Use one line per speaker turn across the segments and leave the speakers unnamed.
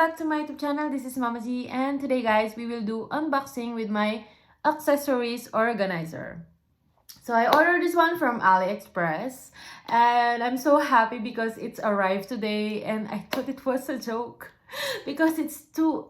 back to my YouTube channel. This is Mama Z, and today guys we will do unboxing with my accessories organizer. So I ordered this one from AliExpress and I'm so happy because it's arrived today, and I thought it was a joke because it's too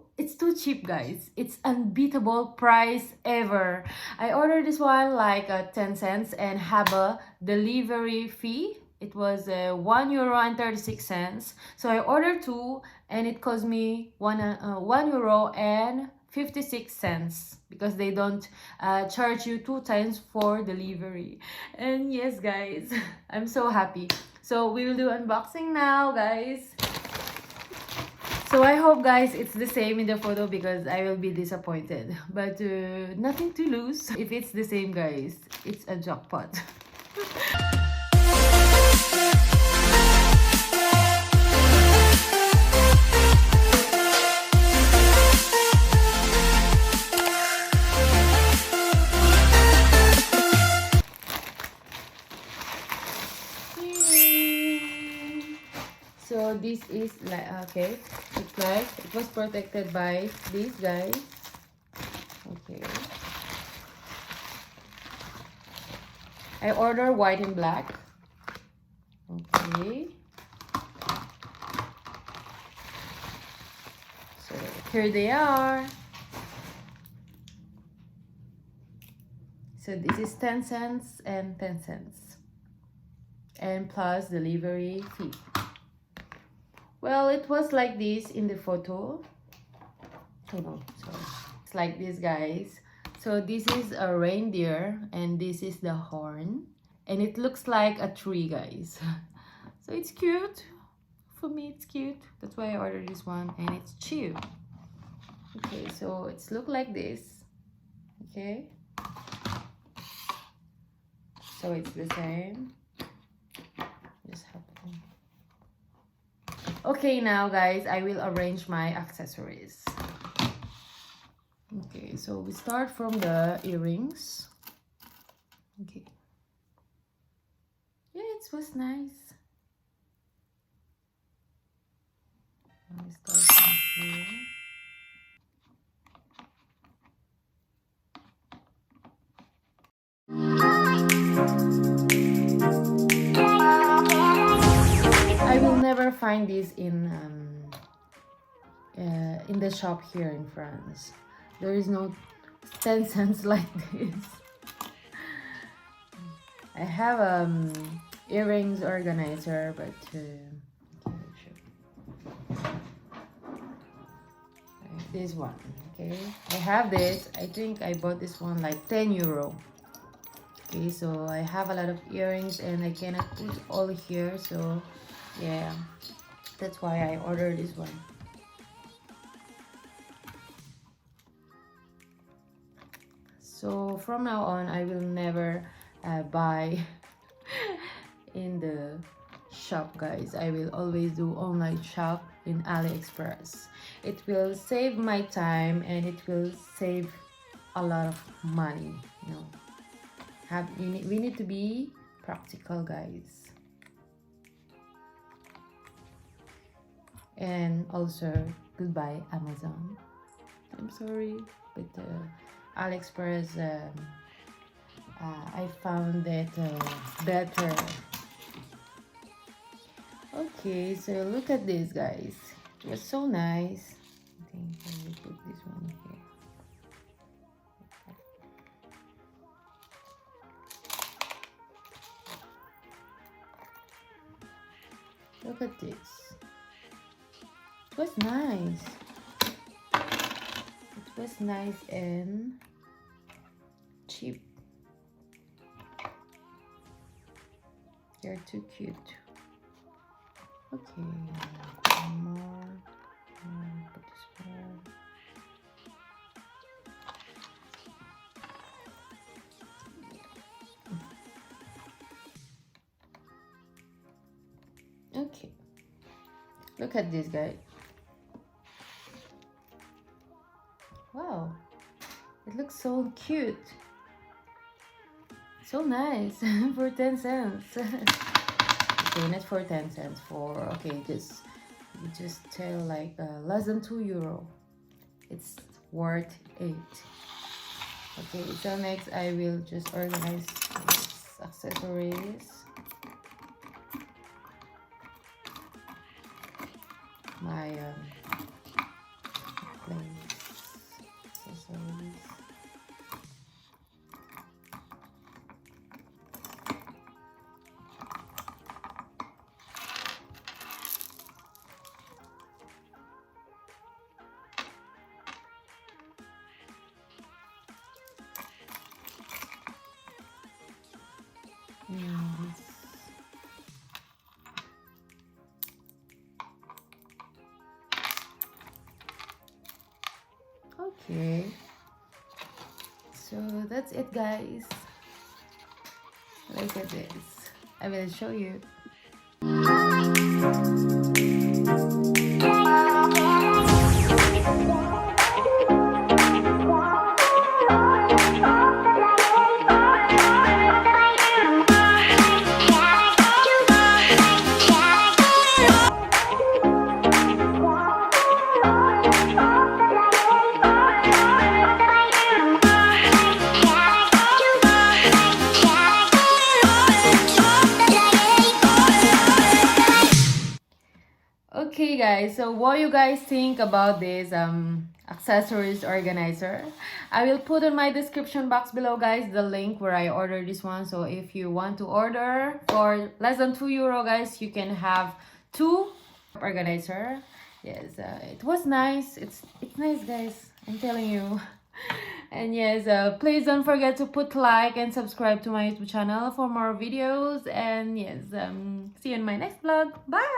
cheap, guys. It's unbeatable price ever. I ordered this one like 10 cents and have a delivery fee. It was €1.36. So I ordered two and it cost me €1.56 because they don't charge you 2 times for delivery. And yes, guys, I'm so happy. So we will do unboxing now, guys. So I hope, guys, it's the same in the photo because I will be disappointed. But nothing to lose. If it's the same, guys, it's a jackpot. So this is like, okay, it's like it was protected by these guys. Okay, I order white and black. Okay, so here they are. So this is 10 cents and 10 cents and plus delivery fee. Well, it was like this in the photo. Oh no, sorry. It's like this, guys. So this is a reindeer and this is the horn. And it looks like a tree, guys. So it's cute. For me, it's cute. That's why I ordered this one, and it's cheap. Okay, so it's look like this. Okay. So it's the same. Just have to... Okay, now guys, I will arrange my accessories. Okay, so we start from the earrings. Okay. Yeah, it was nice. Now we start from here. I will never find this in the shop here in France. There is no 10 cents like this. I have earrings organizer, but this one. Okay, I have this. I think I bought this one like €10. Okay, so I have a lot of earrings and I cannot put all here, so yeah, that's why I ordered this one. So from now on, I will never buy in the shop, guys. I will always do online shop in AliExpress. It will save my time and it will save a lot of money, you know. We need to be practical, guys. And also, goodbye Amazon. I'm sorry, but AliExpress, I found that better. Okay, so look at this, guys. It was so nice. I think I will put this one here. Look at this. It was nice. It was nice and cheap. They're too cute. Okay, one more. Put this one. Okay, look at this, guy. Wow, it looks so cute, so nice. For 10 cents. Okay, not for 10 cents, for, okay, just just tell like less than €2. It's worth it. Okay, so next I will just organize these accessories. My accessories. Okay, so that's it, guys. Look at this. I will show you. Okay guys, so what you guys think about this accessories organizer? I will put in my description box below, guys, the link where I ordered this one. So if you want to order for less than €2, guys, you can have 2 organizer. Yes, it was nice. It's nice, guys, I'm telling you. And yes, please don't forget to put like and subscribe to my YouTube channel for more videos. And yes, see you in my next vlog. Bye.